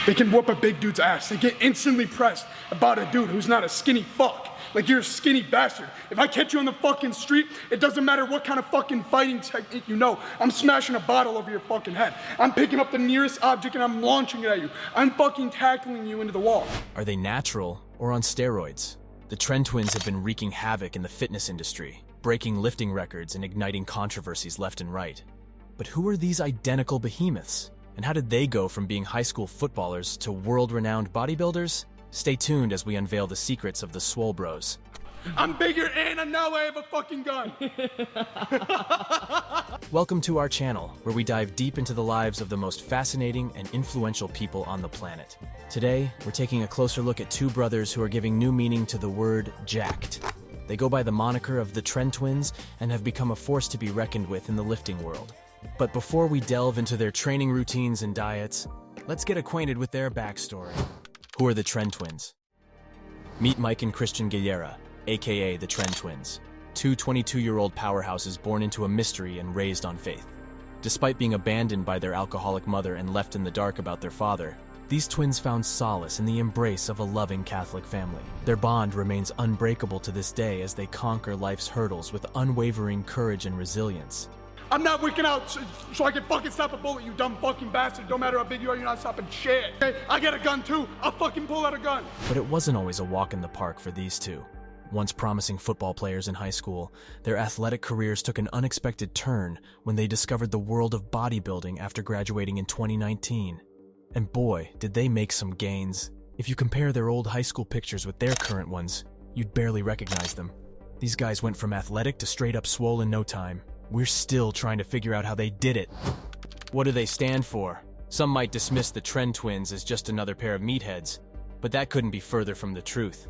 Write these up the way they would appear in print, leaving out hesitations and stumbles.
They can whoop a big dude's ass. They get instantly pressed about a dude who's not a skinny fuck. Like you're a skinny bastard. If I catch you on the fucking street, it doesn't matter what kind of fucking fighting technique you know. I'm smashing a bottle over your fucking head. I'm picking up the nearest object and I'm launching it at you. I'm fucking tackling you into the wall. Are they natural or on steroids? The Tren twins have been wreaking havoc in the fitness industry, breaking lifting records and igniting controversies left and right. But who are these identical behemoths? And how did they go from being high school footballers to world-renowned bodybuilders? Stay tuned as we unveil the secrets of the Swole Bros. I'm bigger and now I have a fucking gun. Welcome to our channel, where we dive deep into the lives of the most fascinating and influential people on the planet. Today, we're taking a closer look at two brothers who are giving new meaning to the word jacked. They go by the moniker of the Tren twins and have become a force to be reckoned with in the lifting world. But before we delve into their training routines and diets, let's get acquainted with their backstory. Who are the Tren twins? Meet Mike and Christian Guerrera, aka the Tren twins, two 22-year-old powerhouses born into a mystery and raised on faith. Despite being abandoned by their alcoholic mother and left in the dark about their father, these twins found solace in the embrace of a loving Catholic family. Their bond remains unbreakable to this day as they conquer life's hurdles with unwavering courage and resilience. I'm not wigging out so I can fucking stop a bullet, you dumb fucking bastard. Don't matter how big you are, you're not stopping shit. Okay? I got a gun too. I'll fucking pull out a gun. But it wasn't always a walk in the park for these two. Once promising football players in high school, their athletic careers took an unexpected turn when they discovered the world of bodybuilding after graduating in 2019. And boy, did they make some gains. If you compare their old high school pictures with their current ones, you'd barely recognize them. These guys went from athletic to straight up swole in no time. We're still trying to figure out how they did it. What do they stand for? Some might dismiss the Tren twins as just another pair of meatheads, but that couldn't be further from the truth.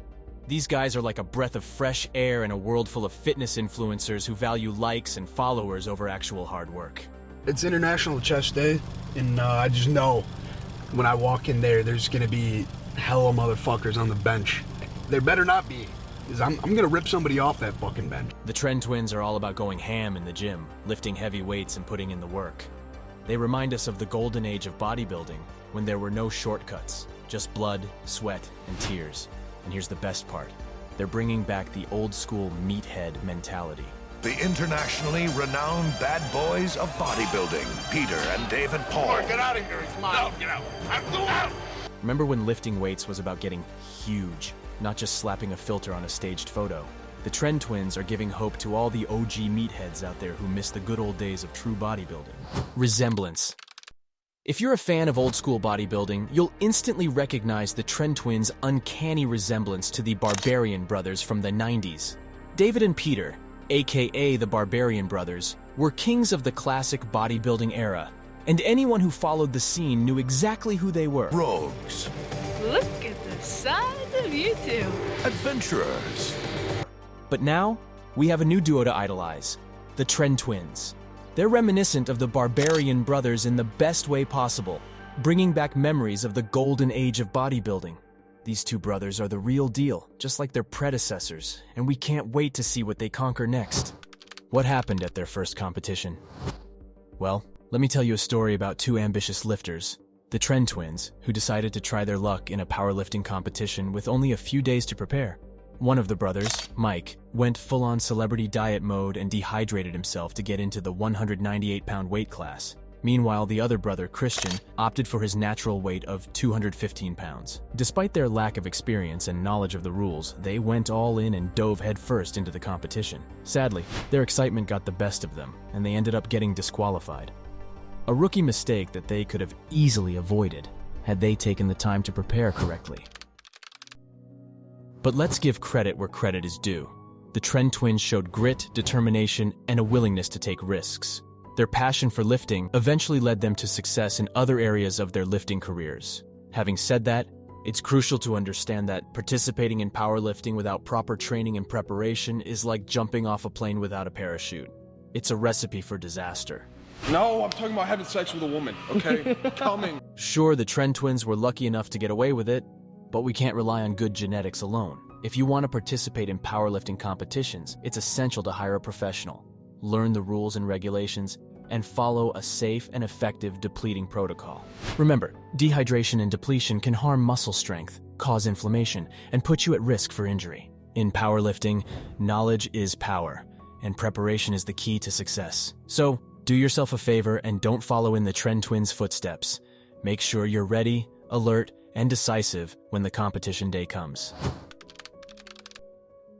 These guys are like a breath of fresh air in a world full of fitness influencers who value likes and followers over actual hard work. It's International Chest Day, and I just know when I walk in there, there's gonna be hella motherfuckers on the bench. There better not be. Because I'm gonna rip somebody off that fucking bench. The Tren twins are all about going ham in the gym, lifting heavy weights and putting in the work. They remind us of the golden age of bodybuilding, when there were no shortcuts, just blood, sweat, and tears. And here's the best part. They're bringing back the old school meathead mentality. The internationally renowned bad boys of bodybuilding, Peter and David Paul. Get out of here, it's mine. No, get out. I'm going out. Remember when lifting weights was about getting huge, not just slapping a filter on a staged photo? The Tren twins are giving hope to all the OG meatheads out there who miss the good old days of true bodybuilding. Resemblance. If you're a fan of old school bodybuilding, you'll instantly recognize the Tren twins' uncanny resemblance to the Barbarian brothers from the 90s. David and Peter, aka the Barbarian brothers, were kings of the classic bodybuilding era, and anyone who followed the scene knew exactly who they were. Rogues. Look at the size of you two. Adventurers. But now, we have a new duo to idolize, the Tren twins. They're reminiscent of the Barbarian brothers in the best way possible, bringing back memories of the golden age of bodybuilding. These two brothers are the real deal, just like their predecessors, and we can't wait to see what they conquer next. What happened at their first competition? Well, let me tell you a story about two ambitious lifters, the Tren twins, who decided to try their luck in a powerlifting competition with only a few days to prepare. One of the brothers, Mike, went full-on celebrity diet mode and dehydrated himself to get into the 198-pound weight class. Meanwhile, the other brother, Christian, opted for his natural weight of 215 pounds. Despite their lack of experience and knowledge of the rules, they went all in and dove headfirst into the competition. Sadly, their excitement got the best of them, and they ended up getting disqualified. A rookie mistake that they could have easily avoided had they taken the time to prepare correctly. But let's give credit where credit is due. The Tren twins showed grit, determination, and a willingness to take risks. Their passion for lifting eventually led them to success in other areas of their lifting careers. Having said that, it's crucial to understand that participating in powerlifting without proper training and preparation is like jumping off a plane without a parachute. It's a recipe for disaster. No, I'm talking about having sex with a woman, okay? Coming. Sure, the Tren twins were lucky enough to get away with it, but we can't rely on good genetics alone. If you want to participate in powerlifting competitions, it's essential to hire a professional, learn the rules and regulations, and follow a safe and effective depleting protocol. Remember, dehydration and depletion can harm muscle strength, cause inflammation, and put you at risk for injury. In powerlifting, knowledge is power, and preparation is the key to success. So, do yourself a favor and don't follow in the Tren twins' footsteps. Make sure you're ready, alert, and decisive when the competition day comes.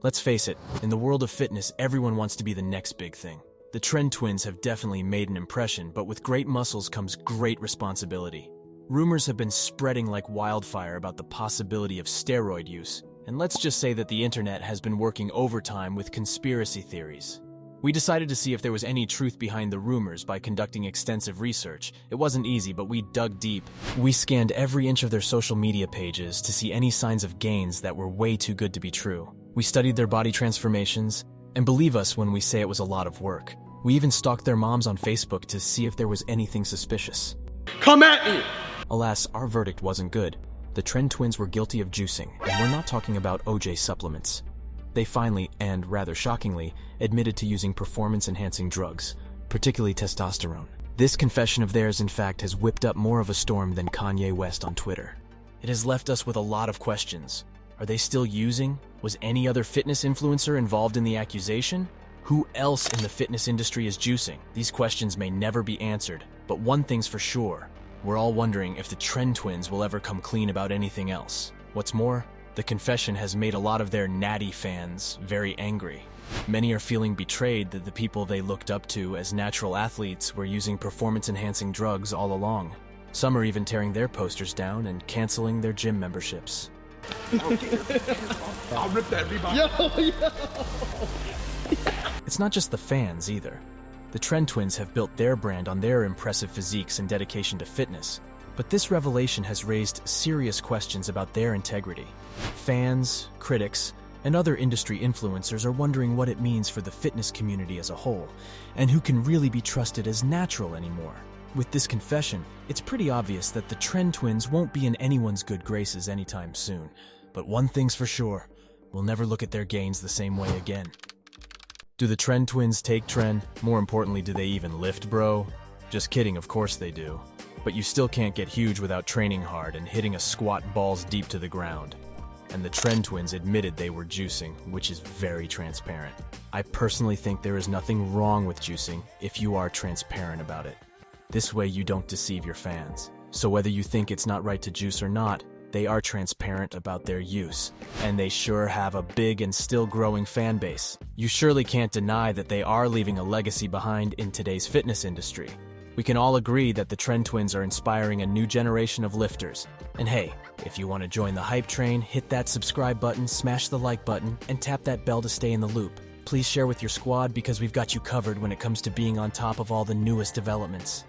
Let's face it, in the world of fitness, everyone wants to be the next big thing. The Tren twins have definitely made an impression, but with great muscles comes great responsibility. Rumors have been spreading like wildfire about the possibility of steroid use, and let's just say that the internet has been working overtime with conspiracy theories. We decided to see if there was any truth behind the rumors by conducting extensive research. It wasn't easy, but we dug deep. We scanned every inch of their social media pages to see any signs of gains that were way too good to be true. We studied their body transformations, and believe us when we say it was a lot of work. We even stalked their moms on Facebook to see if there was anything suspicious. Come at me! Alas, our verdict wasn't good. The Tren twins were guilty of juicing, and we're not talking about OJ supplements. They finally, and rather shockingly, admitted to using performance-enhancing drugs, particularly testosterone. This confession of theirs, in fact, has whipped up more of a storm than Kanye West on Twitter. It has left us with a lot of questions. Are they still using? Was any other fitness influencer involved in the accusation? Who else in the fitness industry is juicing? These questions may never be answered, but one thing's for sure. We're all wondering if the Tren twins will ever come clean about anything else. What's more, the confession has made a lot of their natty fans very angry. Many are feeling betrayed that the people they looked up to as natural athletes were using performance-enhancing drugs all along. Some are even tearing their posters down and canceling their gym memberships. I'll rip that Reebok. It's not just the fans either. The Tren twins have built their brand on their impressive physiques and dedication to fitness, but this revelation has raised serious questions about their integrity. Fans, critics, and other industry influencers are wondering what it means for the fitness community as a whole, and who can really be trusted as natural anymore. With this confession, it's pretty obvious that the Tren twins won't be in anyone's good graces anytime soon. But one thing's for sure, we'll never look at their gains the same way again. Do the Tren twins take Tren? More importantly, do they even lift, bro? Just kidding, of course they do. But you still can't get huge without training hard and hitting a squat balls deep to the ground. And the Tren twins admitted they were juicing, which is very transparent. I personally think there is nothing wrong with juicing if you are transparent about it. This way you don't deceive your fans. So whether you think it's not right to juice or not, they are transparent about their use. And they sure have a big and still growing fan base. You surely can't deny that they are leaving a legacy behind in today's fitness industry. We can all agree that the Tren twins are inspiring a new generation of lifters. And hey, if you want to join the hype train, hit that subscribe button, smash the like button, and tap that bell to stay in the loop. Please share with your squad because we've got you covered when it comes to being on top of all the newest developments.